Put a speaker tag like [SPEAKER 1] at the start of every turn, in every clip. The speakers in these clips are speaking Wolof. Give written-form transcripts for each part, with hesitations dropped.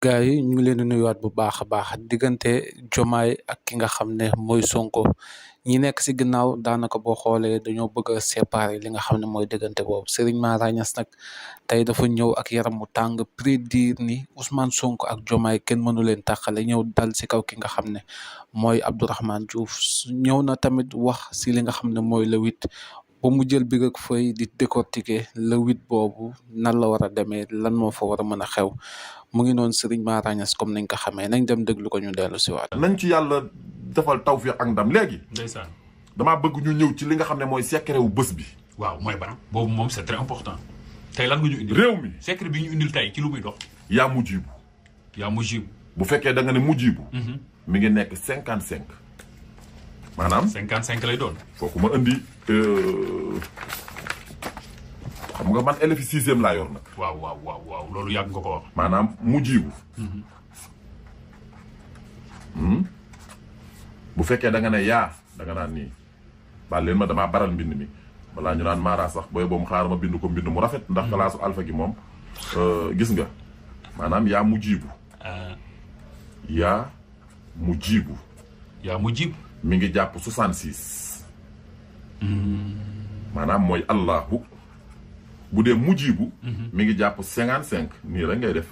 [SPEAKER 1] gaa yi ñu ngi leen di nuyuwaat bu baax a baax diggante Jomaay ak ki nga xam ne mooy Sonko ñi nekk si ginnaaw daanaka boo xoolee dañoo bëgg a séparer li nga xam ne mooy diggante boobu Serigne Mara Niass nag tey dafa ñëw ak yaram mu tàng prédire ni Ousmane Sonko ak Jomaay kenn mënu leen tàqale ñëw dal si kaw ki nga xam ne mooy Abdourahmane Diouf ñëw na tamit wax si li nga xam ne mooy le 8 ba mu jël bi ak fay di décortiquer le 8 boobu nan la war a demee lan moo fa war a mën a xew. mu ngi noonu Serigne Mara Niass comme nañ ko xamee nañ dem déglu ko ñu dellu si waat.
[SPEAKER 2] nañ ci yàlla defal tawfiq ak ndam léegi.
[SPEAKER 3] ndeysaan.
[SPEAKER 2] damaa bëgg ñu ñëw ci li nga xam ne mooy secret wu bés bi.
[SPEAKER 3] waaw mooy ban boobu moom c'est très important. tey lan nga ñu indil
[SPEAKER 2] réew mi
[SPEAKER 3] secret bi ñu indil tey ci lu muy dox.
[SPEAKER 2] yaa mujjibu.
[SPEAKER 3] yaa mujjibu.
[SPEAKER 2] bu fekkee da nga ne mujjibu. mi ngi nekk 55. maanaam
[SPEAKER 3] 55 lay doon.
[SPEAKER 2] fooku ma indi xam nga man élève sixième laa yor nag.
[SPEAKER 3] waaw loolu yàgg nga ko wax.
[SPEAKER 2] maanaam mujjibu. bu fekkee da nga ne yaa da nga naan nii baal leen ma damaa baral mbind mi balaa ñu naan Mara sax booy boobu xaaral ma bind ko mbind mu rafet. ndax kalaasu alpha gi moom gis nga maanaam yaa mujjibu. yaa mujjibu.
[SPEAKER 3] yaa mujjibu.
[SPEAKER 2] mi ngi jàpp 66. maanaam mooy Allahu. bu dee mujjibu. mi ngi jàpp 55 nii rek ngay def.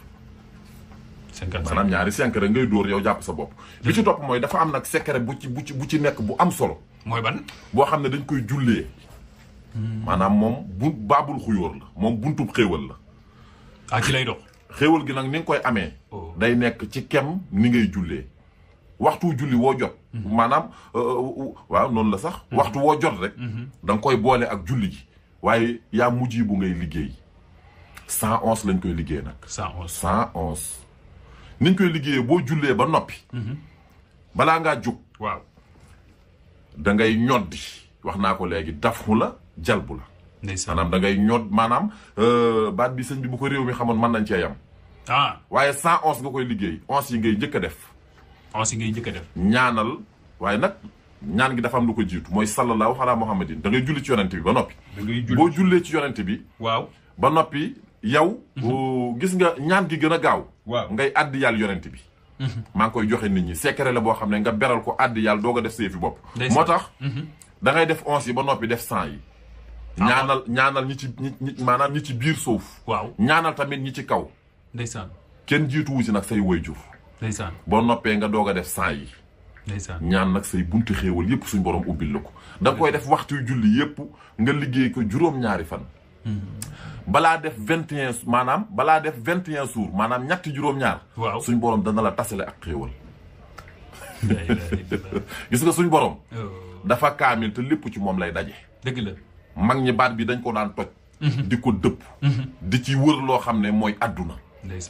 [SPEAKER 3] 55
[SPEAKER 2] maanaam ñaari 5 rek ngay dóor yow jàpp sa bopp. bi ci topp mooy dafa am nag secret bu ci nekk bu am solo.
[SPEAKER 3] mooy ban.
[SPEAKER 2] boo xam ne dañ koy jullee. maanaam moom baabul xuyóor la moom buntub xéewal la.
[SPEAKER 3] ah ci lay dox.
[SPEAKER 2] xéewal gi nag ni nga koy amee. day nekk ci kem ni ngay jullee. waxtu julli woo jot. maanaam waaw noonu la sax. waxtu woo jot rek. da nga koy boole ak julli gi. waaye yaa mujj bu ngay liggéey 111 lañ koy liggéey nag. 111. niñ koy liggéeyee boo jullee ba noppi. balaa ngaa jóg.
[SPEAKER 3] waaw.
[SPEAKER 2] da ngay ñoddi wax naa ko léegi dafu la jalbu la.
[SPEAKER 3] ndeysaan
[SPEAKER 2] maanaam da ngay ñod maanaam baat bi sëñ bi bu ko réew mi xamoon mën nañ cee yam. waaye 111 nga koy liggéey 11 yi ngay njëkk a def.
[SPEAKER 3] 11 yi ngay njëkk a def.
[SPEAKER 2] ñaanal waaye nag. ñaan gi dafa am lu ko jiitu mooy sallallahu ala muhammadin da ngay julli ci yonent bi ba noppi. boo jullee ci yonent bi.
[SPEAKER 3] waaw
[SPEAKER 2] ba noppi yow. gis nga ñaan gi gën a gaaw.
[SPEAKER 3] waaw
[SPEAKER 2] ngay àddi yàlla yonent bi. maa ngi koy joxe nit ñi secret la boo xam ne nga beral ko àddi yàlla doo ko def see fi bopp. moo tax. da ngay def 11 yi ba noppi def 100 yi. ñaanal ñi ci maanaam ñi ci biir suuf.
[SPEAKER 3] waaw
[SPEAKER 2] ñaanal tamit ñi ci kaw.
[SPEAKER 3] ndeysaan.
[SPEAKER 2] kenn jiituwu si nag say waajur.
[SPEAKER 3] ndeysaan.
[SPEAKER 2] boo noppee nga doog a def 100 yi. ñaan nag say buntu xéewal yépp suñ borom ubbil la ko da nga koy def waxtu julli yépp nga liggéey ko juróom-ñaari fan. balaa def 21 maanaam balaa def 21 jours maanaam ñetti juróom-ñaar.
[SPEAKER 3] waaw
[SPEAKER 2] suñ borom dana la tasale ak xéewal. gis nga suñ borom. dafa kaamil te lépp ci moom lay daje.
[SPEAKER 3] dëgg la.
[SPEAKER 2] mag ñi baat bi dañ ko daan toj. di ko dëpp. di ci wër loo xam ne mooy àdduna.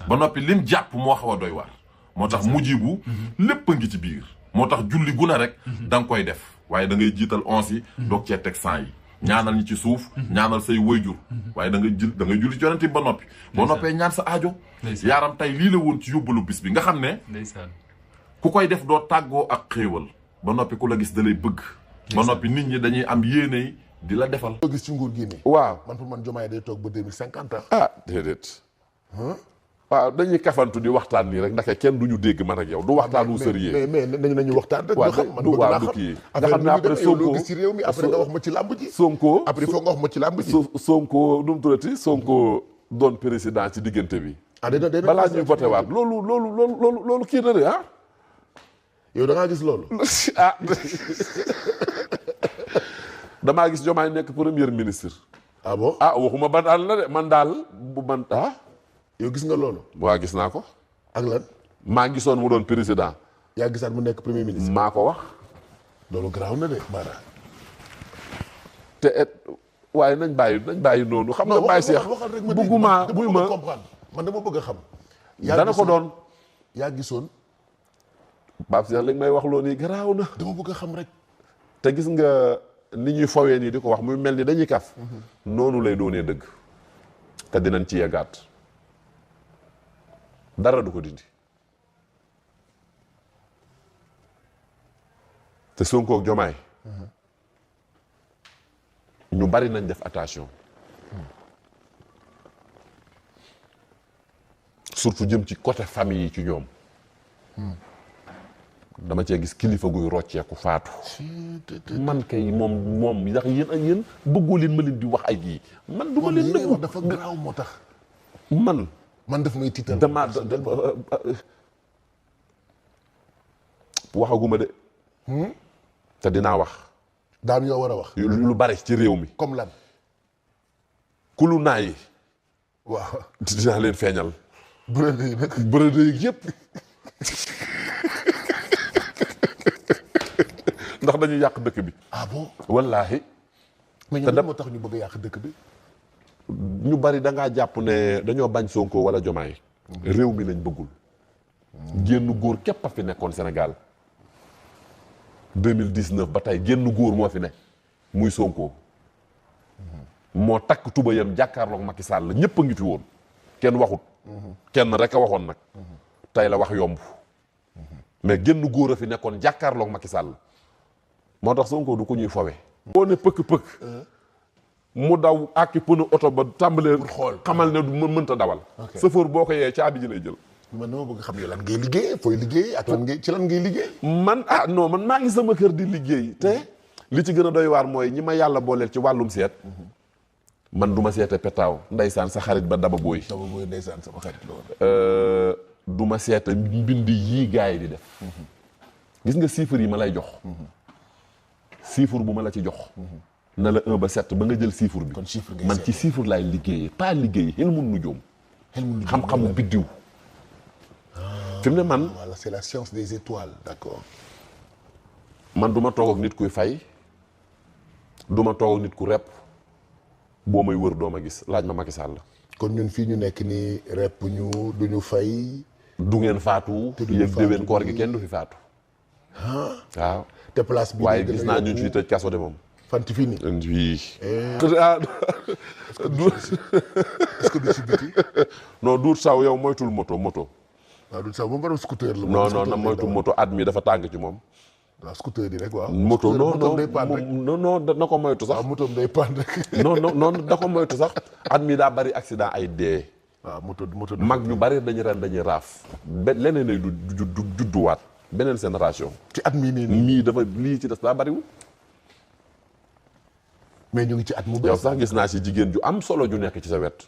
[SPEAKER 2] ba noppi lim jàpp moo xaw a doy waar. moo tax mujjibu lépp a ngi ci biir. moo tax julli guna rek da nga koy def waaye da ngay jiital 11 yi doog cee teg 100 yi ñaanal ñi ci suuf ñaanal say wayjur waaye da ngay julli ci yonent bi ba noppi boo noppee ñaan sa aajo yaaram tey lii la woon ci yóbbalu bis bi nga xam ne ku koy def doo tàggoo ak xéewal ba noppi ku la gis da lay bëgg ba noppi nit ñi dañuy am yéene di la defal
[SPEAKER 4] loo gis ci nguur gi nii
[SPEAKER 2] waaw
[SPEAKER 4] man pour man Diomaye day toog ba 2050 ans
[SPEAKER 5] ah déedéet waaw dañuy kafantu di waxtaan nii rek ndax kenn duñu dégg man ak yow du waxtaan wu sérieux
[SPEAKER 4] mais nañu waxtaan rek
[SPEAKER 5] waaw
[SPEAKER 4] xam man
[SPEAKER 5] du
[SPEAKER 4] bëgg
[SPEAKER 5] waaw
[SPEAKER 4] naa
[SPEAKER 5] du
[SPEAKER 4] xam
[SPEAKER 5] kii nga xam ne après
[SPEAKER 4] Sonko gis ci réew mi après nga wax ma ci làmb ji
[SPEAKER 5] Sonko
[SPEAKER 4] après il faut nga wax ma ci làmb ji
[SPEAKER 5] Sonko nu mu tuddati Sonko doon président ci diggante bi balaa ñuy voté waat loolu kii na de ah
[SPEAKER 4] yow da ngaa gis loolu
[SPEAKER 5] ah damaa gis Diomaye nekk premier ministre
[SPEAKER 4] ah bon
[SPEAKER 5] ah waxuma ban daal la de man daal bu man
[SPEAKER 4] yow gis nga loolu
[SPEAKER 5] waa gis naa ko
[SPEAKER 4] ak lan
[SPEAKER 5] maa gisoon mu doon président
[SPEAKER 4] yaa gisaat mu nekk premier ministre
[SPEAKER 5] maa ko wax
[SPEAKER 4] loolu garaaw na de Mara
[SPEAKER 5] te waaye nañ bàyyi noonu xam nga bàyyi seex bugguma buy ma
[SPEAKER 4] comprendre man dama bëgg a xam
[SPEAKER 5] dana ko doon
[SPEAKER 4] yaa gisoon
[SPEAKER 5] Pape Cheikh li may wax loo nii garaaw na
[SPEAKER 4] dama bëgg a xam rek
[SPEAKER 5] te gis nga ni ñuy fawee nii di ko wax muy mel ni dañuy kaf noonu lay doonee dëgg te dinañ ci yeggaat dara du ko dindi te Sonko ak Diomaye ñu bari nañ def attention surtout jëm ci côté famille yi ci ñoom dama cee gis kilifa guy rocceeku faatu man kay moom ndax yéen bëggoo leen ma leen di wax ay yii man du ma leen nëbbu
[SPEAKER 4] dafa garaaw moo tax
[SPEAKER 5] man
[SPEAKER 4] daf may tiital
[SPEAKER 5] dama waxaguma de te dinaa wax
[SPEAKER 4] daan yoo war a wax
[SPEAKER 5] lu bari ci réew mi
[SPEAKER 4] comme lan
[SPEAKER 5] kulu naa yi
[SPEAKER 4] waaw
[SPEAKER 5] dinaa leen feeñal
[SPEAKER 4] bërëd yi nag
[SPEAKER 5] bërëd yi yëpp ndax dañuy yàq dëkk bi
[SPEAKER 4] ah bon
[SPEAKER 5] wallaahi
[SPEAKER 4] mais ñoom moo tax ñu bëgg a yàq dëkk bi
[SPEAKER 5] ñu bari da ngaa jàpp ne dañoo bañ Sonko wala Jomaay réew mi lañ bëggul génn góor képp a fi nekkoon Sénégal 2019 ba tey génn góor moo fi ne muy Sonko moo takk tubayam jàkkaarloog Macky Sall ñëpp a ngi fi woon kenn waxut kenn rek a waxoon nag tey la wax yomb mais génn góor a fi nekkoon jàkkaarloog Macky Sall moo tax Sonko du ko ñuy fowe boo ne pëkk-pëkk mu daw àkki pënu oto ba tàmbalee
[SPEAKER 4] xool
[SPEAKER 5] xamal ne du mënta dawal chauffeur boo ko yee caabi ji lay jël
[SPEAKER 4] man dama bëgg xam yow lan ngay liggéey fooy liggéey ak lan ngay ci lan ngay liggéey
[SPEAKER 5] man non man maa ngi sama kër di liggéey te li ci gën a doy waar mooy ñi ma yàlla booleel ci wàllum seet man du ma seete petaaw ndeysaan sa xarit ba daba booy
[SPEAKER 4] ndeysaan sama xarit la woon
[SPEAKER 5] du ma seete mbind yii gars yi di def gis nga chiffres yi ma lay jox chiffre bu ma la ci jox na la 1 ba 7 ba nga jël chiffre bi
[SPEAKER 4] kon chiffre ngay
[SPEAKER 5] man ci chiffre laay liggéeyee pas liggéey xel mun nu joom xam-xamu biddiw fi mu ne man
[SPEAKER 4] voilà c'est la science des étoiles d'accord
[SPEAKER 5] man du ma toog ak nit kuy fay du ma toog ak nit ku rep boo may wër doo ma gis laaj ma Macky Sall
[SPEAKER 4] kon ñun fii ñu nekk nii rep ñu duñu fay
[SPEAKER 5] du ngeen faatu yëg déwén koor gi kenn du fi faatu waaw
[SPEAKER 4] te place bi
[SPEAKER 5] waaye gis naa ñu ciy tëj kaso de moom
[SPEAKER 4] fanti fii nii
[SPEAKER 5] oui
[SPEAKER 4] est-ce que du ci biti
[SPEAKER 5] non duut saw yow moytul moto
[SPEAKER 4] waaw du sax moom borom scooter la
[SPEAKER 5] non na moytu moto at mi dafa tàng ci moom
[SPEAKER 4] waaw scooter yi rek waaw
[SPEAKER 5] moto non na ko moytu sax
[SPEAKER 4] waaw moto day panne rek
[SPEAKER 5] non da ko moytu sax at mi daa bari accident ay dee
[SPEAKER 4] waaw moto
[SPEAKER 5] mag ñu bari dañuy raaf leneen ay du judduwaat beneen génération
[SPEAKER 4] ci at mii nii
[SPEAKER 5] dafa lii ci des daa bariwul
[SPEAKER 4] mais ñu ngi ci at mu bees
[SPEAKER 5] yow sax gis naa si jigéen ju am solo ju nekk ci sa wet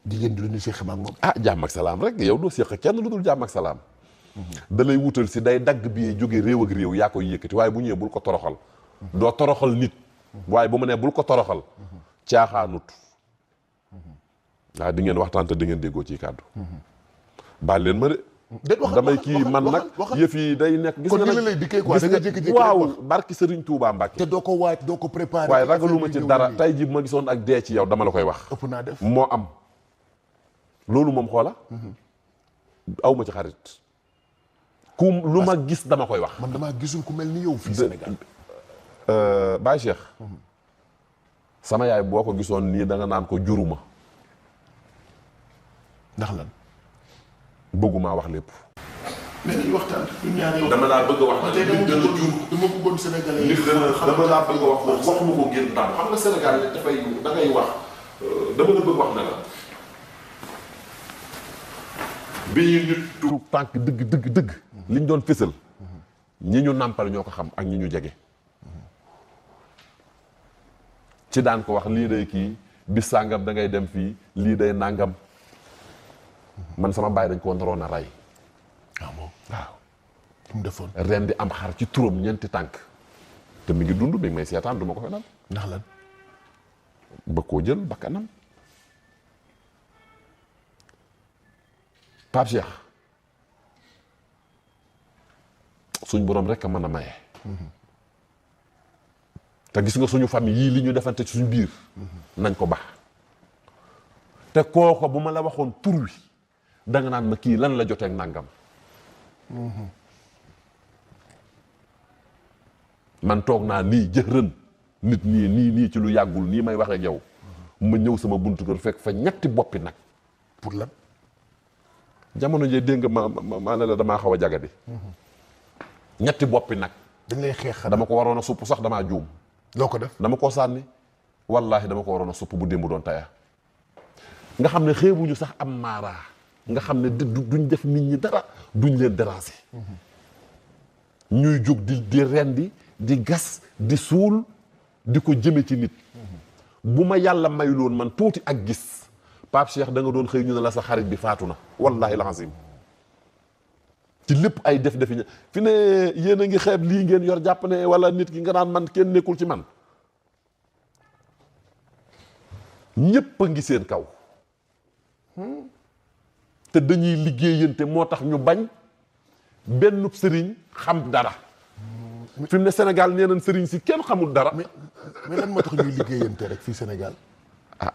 [SPEAKER 4] jigéen du ñu séq ak moom
[SPEAKER 5] jàmm ak salaam rek yow doo séq kenn lu dul jàmm ak salaam da lay wutal si day dagg bi jóge réew ak réew yaa koy yëkkati waaye bu ñëwee bul ko toroxal doo toroxal nit waaye bu mu nee bul ko toroxal caaxaanut waaw di ngeen waxtaan te di ngeen déggoo ci kàddu baal leen ma de damay kii man nag yëf yi day nekk gis nga
[SPEAKER 4] nag lay dikkee quoi da nga jékki-jékki
[SPEAKER 5] waaw barki Serigne Touba Mbacke
[SPEAKER 4] te doo ko waaj doo ko préparé
[SPEAKER 5] waaye ragaluma ci dara tey ji ma gisoon ak dee ci yow dama la koy wax
[SPEAKER 4] ëpp naa def
[SPEAKER 5] moo am loolu moom xoola aw ma ci xarit ku lu ma gis dama koy wax
[SPEAKER 4] man damaa gisul ku mel ni yow fii Sénégal
[SPEAKER 5] Baye Cheikh sama yaay boo ko gisoon nii da nga naan ko juruma
[SPEAKER 4] ndax lan
[SPEAKER 5] bëgguma wax lépp
[SPEAKER 4] mais dañuy waxtaan ñun ñaar yow
[SPEAKER 5] dama laa bëgg a wax
[SPEAKER 4] tey dama bëggoon Sénégalais yi
[SPEAKER 5] dama laa bëgg a wax waxuma ko génn daal xam nga Sénégal dafay da ngay wax dama la bëgg wax ne la bi ñu nit tu tànk dëgg liñ doon fësal ñi ñu nàmpal ñoo ko xam ak ñi ñu jege ci daan ko wax lii day kii bis sàngam da ngay dem fii lii day nàngam man sama baay dañ ko naroon a rey
[SPEAKER 4] waaw mu defoon
[SPEAKER 5] ren di am xar ci turam ñeenti tànk te mi ngi dund mi ngi may seetaan du ma ko fenal
[SPEAKER 4] ndax lan
[SPEAKER 5] ba koo jël bakkanam Pape Cheikh suñ borom rek a mën a maye te gis nga suñu famille yii li ñu defante ci suñu biir nañ ko baax te kooko bu ma la waxoon tur wi da nga naan ma kii lan la joteeg nangam man toog naa nii jërën nit nii ci lu yàggul nii may waxee ak yow ma ñëw sama buntu kër fekk fa ñetti boppi nag
[SPEAKER 4] pour lan
[SPEAKER 5] jamono jee dégg nga ma ne la damaa xaw a jagadi ñetti boppi nag
[SPEAKER 4] dañ lay xeex
[SPEAKER 5] dama ko waroon a supp sax damaa juum
[SPEAKER 4] loo ko def
[SPEAKER 5] dama koo sànni wallaahi dama ko waroon a supp bu démb doon taya nga xam ne xeebuñu sax am maaraa nga xam ne duñ def nit ñi dara duñ leen déranger ñuy jóg di rendi di gas di suul di ko jëme ci nit bu ma yàlla mayuloon man tuuti ak gis Pape Cheikh da nga doon xëy ñu ne la sa xarit bi faatu na wallahi alazim ci lépp ay def-defi ña fi ne yéen a ngi xeeb lii ngeen yor jàpp ne wala nit ki nga naan man kenn nekkul ci man ñépp a ngi seen kaw te dañuy liggéeyante moo tax ñu bañ benn sëriñ xam dara fi mu ne Sénégal nee nañ sëriñ si kenn xamul dara.
[SPEAKER 4] mais lan moo tax ñuy liggéeyante rek fii Sénégal.
[SPEAKER 5] ah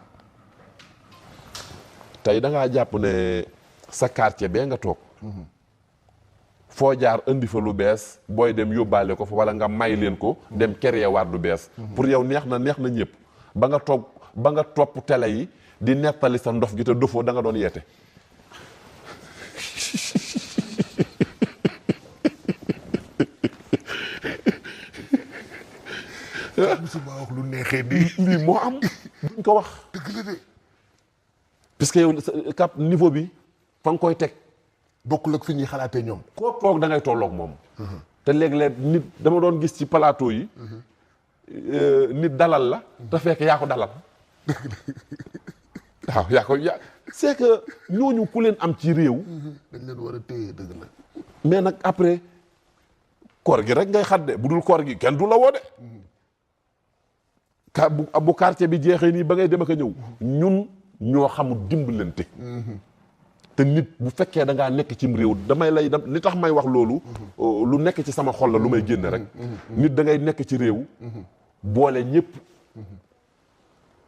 [SPEAKER 5] tey da ngaa jàpp ne sa quartier bee nga toog. foo jaar indi fa lu bees booy dem yóbbaale ko fa wala nga may leen ko. dem créer waat lu bees. pour yow neex na ñëpp ba nga topp télé yi di nettali sa ndof gi te dofoo da nga doon yeete.
[SPEAKER 4] musuma wax lu neexee nii.
[SPEAKER 5] lii moo am duñ ko wax.
[SPEAKER 4] dëgg la de.
[SPEAKER 5] puisque yow cap niveau bi fa nga koy teg.
[SPEAKER 4] bokkul ak fi ñuy xalaatee ñoom.
[SPEAKER 5] koo toog da ngay tolloog moom. te léeg-léeg nit dama doon gis ci plateau yi. nit dalal la. te fekk yaa ko dalal. waaw yaa ko c'est que ñooñu ku leen am ci réew.
[SPEAKER 4] dañ leen war a téye dëgg la.
[SPEAKER 5] mais nag après koor gi rek ngay xadde bu dul koor gi kenn du la woo de. bu quartier bi jeexee nii ba ngay dem ak a ñëw. ñun ñoo xamul dimbalante. te nit bu fekkee da ngaa nekk cim réew damay lay li tax may wax loolu. lu nekk ci sama xol la lu may génne rek. nit da ngay nekk ci réew. boole ñëpp.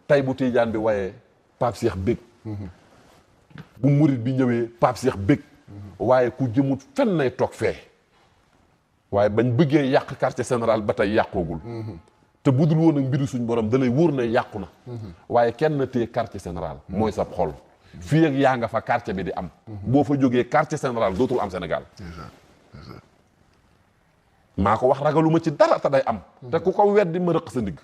[SPEAKER 5] tey bu Tiijaan bi waaye Pape Cheikh bég. bu murit bi ñëwee Pape Cheikh bég. waaye ku jëmut fenn nay toog fee. waaye bañ bëggee yàq quartier général ba tey yàqoogul. te budul woon ak mbiru suñ borom da lay wóor na yàqu na. waaye kenn na téye quartier général. mooy sab xol. fii ak yaa nga fa quartier bi di am. boo fa jógee quartier général dootul am Sénégal. maa ko wax ragaluma ci dara te day am. te ku ko weddi ma rëq sa ndigg.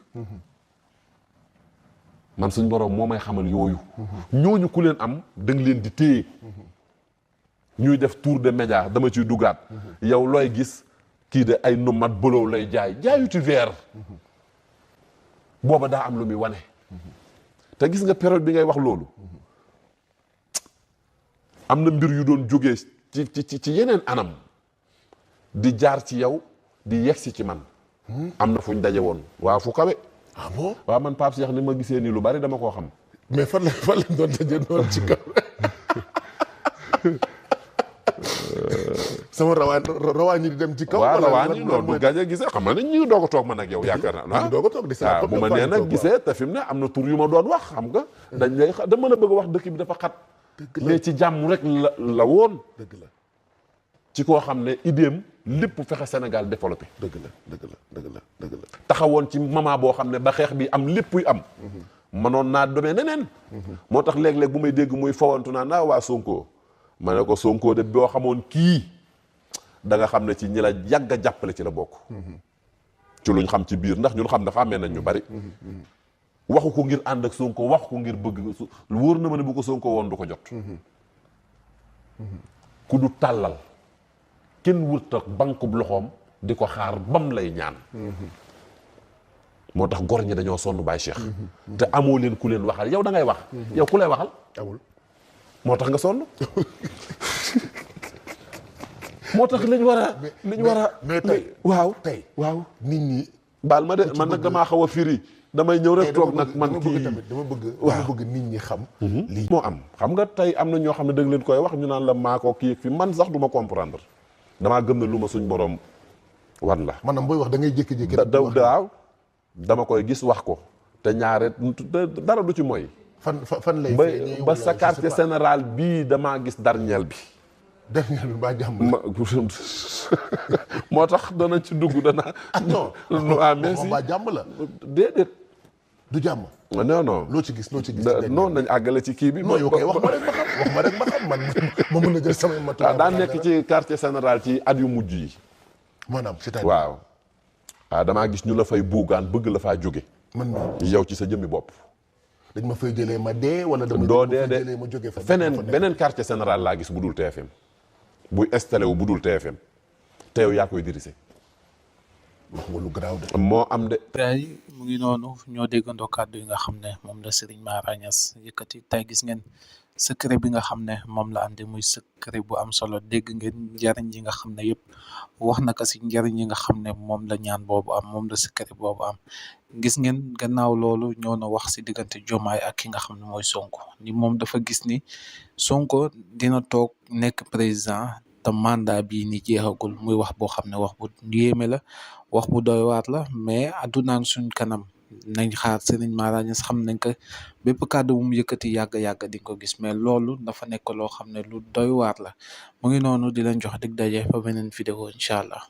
[SPEAKER 5] man suñ borom moo may xamal yooyu. ñooñu ku leen am da nga leen di téye. ñuy def tour de média dama ciy dugaat. yow looy gis kii de ay numat bëloo lay jaayuti verre. booba daa am lu muy wane. te gis nga période bi ngay wax loolu. am na mbir yu doon jógee ci yeneen anam. di jaar ci yow di yegsi ci man. am na fuñ daje woon waaw fu kawe.
[SPEAKER 4] ah bon
[SPEAKER 5] waaw man Pape Cheikh ni ma gisee nii lu bari dama koo xam.
[SPEAKER 4] mais fan lañ doon daje noonu ci kaw. sama rawaan yi di dem ci kaw.
[SPEAKER 5] waaw rawaan yi loolu du gaje gisee xam nga ne ñu doog a toog man ak yow yaakaar naa.
[SPEAKER 4] ñu doog a toog di saa
[SPEAKER 5] bu ma nee nag gisee te fi mu ne am na tur yu ma doon wax xam nga. dañ lay dama la bëgg a wax dëkk bi dafa xat. mais ci jàmm rek la woon.
[SPEAKER 4] dëgg la.
[SPEAKER 5] ci koo xam ne idéem lépp fexe Sénégal développé.
[SPEAKER 4] dëgg la.
[SPEAKER 5] taxawoon ci moment boo xam ne ba xeex bi am léppuy am. mënoon naa demee neneen. moo tax léeg-léeg bu may dégg muy fawantu naa waa Sonko. ma ne ko Sonko de boo xamoon kii da nga xam ne ci ñi la yàgg a jàppale ci la bokk. ci luñ xam ci biir ndax ñun xam dafa amee nañ ñu bari. waxu ko ngir ànd ak Sonko wax ko ngir bëgg wóor na ma ne bu ko Sonko woon du ko jot. ku du tàllal kenn wut ak bankub loxoom di ko xaar bam lay ñaan. moo tax gor ñi dañoo sonn Baye Cheikh. te amoo leen ku leen waxal yow da ngay wax. yow ku lay waxal.
[SPEAKER 4] amul.
[SPEAKER 5] moo tax nga sonn. moo tax lañ war a.
[SPEAKER 4] mais tey
[SPEAKER 5] waaw
[SPEAKER 4] waaw nit ñi.
[SPEAKER 5] baal ma de man nag damaa xaw a firi. damay ñëw rek toog nag man kii
[SPEAKER 4] dama bëgg nit ñi xam.
[SPEAKER 5] lii moo am xam nga tey am na ñoo xam ne da nga leen koy wax ñu naan la maa ko kii fi man sax du ma comprendre. damaa gëm ne lu ma suñ borom wan la.
[SPEAKER 4] maanaam booy wax da ngay jékki-jékki.
[SPEAKER 5] waaw dama koy gis wax ko. te ñaare dara du ci mooy.
[SPEAKER 4] fan lay
[SPEAKER 5] ba sa quartier général bii damaa gis darñeel bi.
[SPEAKER 4] darñeel bi ba jàmm la.
[SPEAKER 5] moo tax dana ci dugg dana.
[SPEAKER 4] non
[SPEAKER 5] merci
[SPEAKER 4] ba jàmm la.
[SPEAKER 5] déedéet.
[SPEAKER 4] du jàmm.
[SPEAKER 5] non.
[SPEAKER 4] loo ci gis.
[SPEAKER 5] noonu nañ àggale ci kii bi.
[SPEAKER 4] non yow kay wax ma rek ma xam man ma mën a jël samay matuwaay.
[SPEAKER 5] daan nekk ci quartier général ci at yu mujj yi.
[SPEAKER 4] maanaam c'est-à-dire
[SPEAKER 5] waaw damaa gis ñu la fay buugaan bëgg la faa jóge.
[SPEAKER 4] man
[SPEAKER 5] yow ci sa jëmmi bopp.
[SPEAKER 4] dañ ma fay jëlee ma dee wala dama
[SPEAKER 5] doo
[SPEAKER 4] ma
[SPEAKER 5] dee
[SPEAKER 4] fay
[SPEAKER 5] de
[SPEAKER 4] jëlee ma jóge fa
[SPEAKER 5] feneen beneen quartier général laa gis bu dul TFM buy installé wu bu dul TFM te yow yaa koy dirigé
[SPEAKER 4] wax nga lu garaaw de
[SPEAKER 5] moo am de.
[SPEAKER 1] tey mu ngi noonu ñoo déggandoo kàddu yi nga xam ne moom la Serigne Mara Niass yëkkati tey gis ngeen secret bi nga xam ne moom la andi muy secret bu am solo dégg ngeen njariñ yi nga xam ne yëpp wax na ko si njariñ yi nga xam ne moom la ñaan boobu am moom la secret boobu am gis ngeen gannaaw loolu ñoo na wax si diggante Diomaye ak ki nga xam ne mooy Sonko ni moom dafa gis ni Sonko dina toog nekk président te mandat bii ni jeexagul muy wax boo xam ne wax bu yéeme la wax bu doy waar la mais àddunaan suñ kanam nañ xaar Serigne Mara Niass xam nañ ko bépp kàddu bu mu yëkkati yàgg-yàgg di ko gis mais loolu dafa nekk loo xam ne lu doy waar la mu ngi noonu di leen jox dig daje fa beneen vidéo incha allah